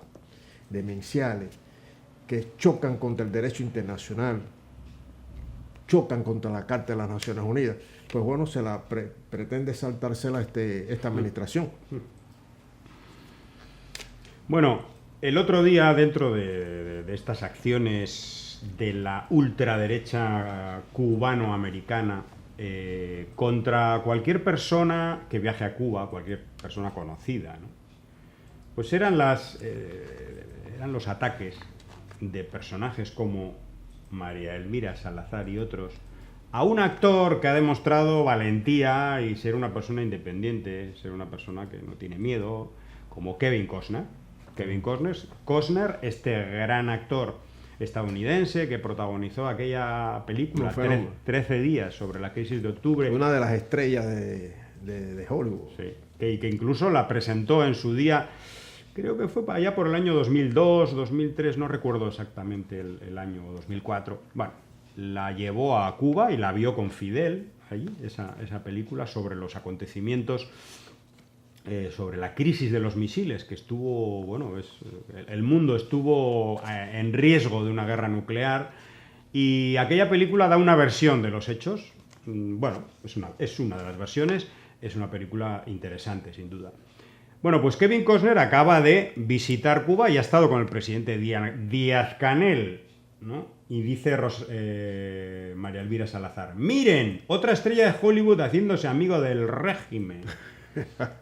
demenciales que chocan contra el derecho internacional, chocan contra la Carta de las Naciones Unidas, pues se la pretende saltársela esta administración. Bueno, el otro día, dentro de estas acciones de la ultraderecha cubano-americana contra cualquier persona que viaje a Cuba, cualquier persona conocida, ¿no? Pues eran los ataques de personajes como María Elvira Salazar y otros a un actor que ha demostrado valentía y ser una persona independiente, ser una persona que no tiene miedo, como Kevin Costner. Kevin Costner, este gran actor estadounidense que protagonizó aquella película 13 días sobre la crisis de octubre. Una de las estrellas de Hollywood. Sí, que incluso la presentó en su día, creo que fue para allá por el año 2002, 2003, no recuerdo exactamente el año, 2004. Bueno, la llevó a Cuba y la vio con Fidel, allí, esa película sobre los acontecimientos, sobre la crisis de los misiles, que estuvo, bueno, el mundo estuvo en riesgo de una guerra nuclear, y aquella película da una versión de los hechos. Bueno, es una de las versiones, es una película interesante, sin duda. Bueno, pues Kevin Costner acaba de visitar Cuba y ha estado con el presidente Díaz-Canel, ¿no? Y dice María Elvira Salazar: miren, otra estrella de Hollywood haciéndose amigo del régimen.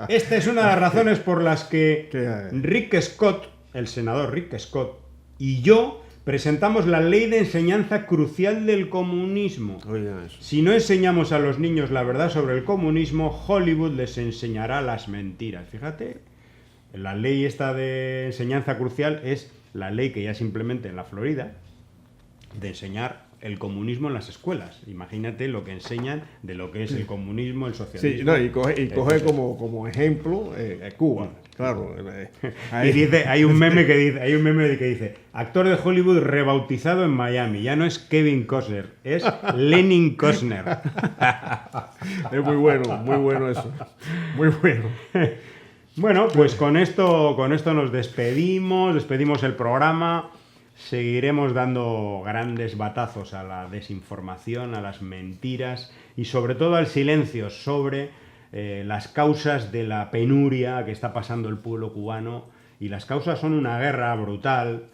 Esta es una de las razones por las que Rick Scott, el senador Rick Scott, y yo presentamos la ley de enseñanza crucial del comunismo. Si no enseñamos a los niños la verdad sobre el comunismo, Hollywood les enseñará las mentiras. Fíjate, la ley esta de enseñanza crucial es la ley que ya simplemente en la Florida, de enseñar el comunismo en las escuelas. Imagínate lo que enseñan de lo que es el comunismo, el socialismo. Sí, no, y coge como ejemplo Cuba, claro. Y dice, hay un meme que dice, actor de Hollywood rebautizado en Miami, ya no es Kevin Costner, es Lenin Costner. Es muy bueno eso. Muy bueno. Bueno, pues con esto nos despedimos el programa. Seguiremos dando grandes batazos a la desinformación, a las mentiras y sobre todo al silencio sobre las causas de la penuria que está pasando el pueblo cubano. Y las causas son una guerra brutal,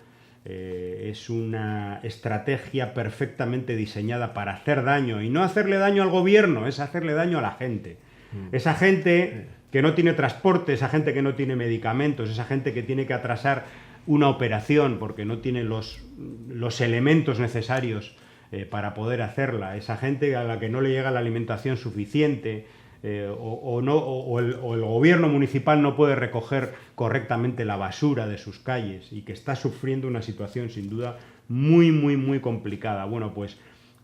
es una estrategia perfectamente diseñada para hacer daño, y no hacerle daño al gobierno, es hacerle daño a la gente. Esa gente que no tiene transporte, esa gente que no tiene medicamentos, esa gente que tiene que atrasar una operación porque no tiene los elementos necesarios para poder hacerla, esa gente a la que no le llega la alimentación suficiente, o el gobierno municipal no puede recoger correctamente la basura de sus calles y que está sufriendo una situación sin duda muy, muy, muy complicada. Bueno, pues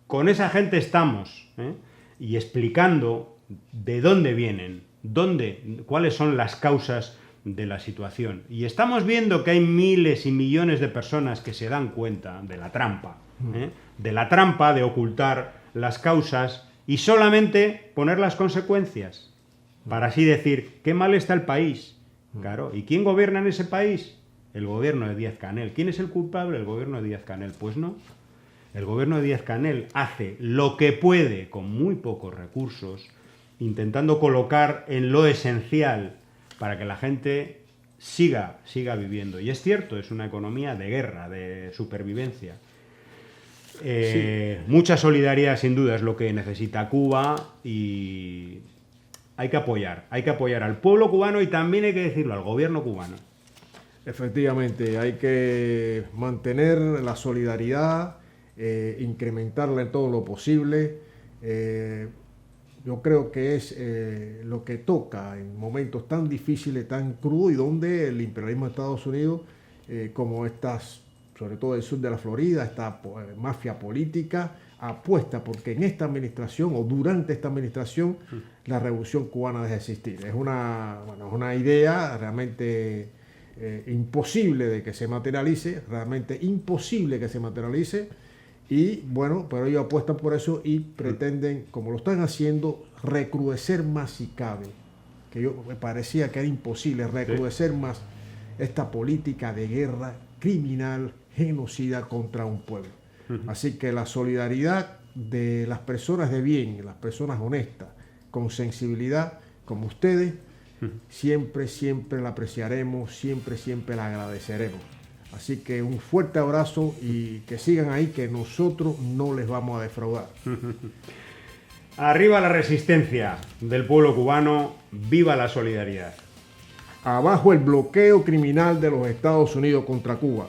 con esa gente estamos, y explicando de dónde vienen, cuáles son las causas de la situación. Y estamos viendo que hay miles y millones de personas que se dan cuenta de la trampa, de ocultar las causas y solamente poner las consecuencias, para así decir, qué mal está el país. Claro, ¿y quién gobierna en ese país? El gobierno de Díaz-Canel. ¿Quién es el culpable? El gobierno de Díaz-Canel. Pues no. El gobierno de Díaz-Canel hace lo que puede con muy pocos recursos, intentando colocar en lo esencial para que la gente siga viviendo. Y es cierto, es una economía de guerra, de supervivencia. Sí. Mucha solidaridad, sin duda, es lo que necesita Cuba, y hay que apoyar al pueblo cubano, y también hay que decirlo al gobierno cubano. Efectivamente, hay que mantener la solidaridad, incrementarla en todo lo posible. Yo creo que es lo que toca en momentos tan difíciles, tan crudos, y donde el imperialismo de Estados Unidos, como estas, sobre todo el sur de la Florida, esta mafia política, apuesta porque en esta administración o durante esta administración la revolución cubana deja de existir. Es una idea realmente imposible de que se materialice, realmente imposible que se materialice. Y bueno, pero ellos apuestan por eso y pretenden, como lo están haciendo, recrudecer más si cabe. Que me parecía que era imposible recrudecer más esta política de guerra criminal, genocida contra un pueblo. Así que la solidaridad de las personas de bien, las personas honestas, con sensibilidad, como ustedes, siempre, siempre la apreciaremos, siempre, siempre la agradeceremos. Así que un fuerte abrazo y que sigan ahí, que nosotros no les vamos a defraudar. Arriba la resistencia del pueblo cubano, viva la solidaridad. Abajo el bloqueo criminal de los Estados Unidos contra Cuba.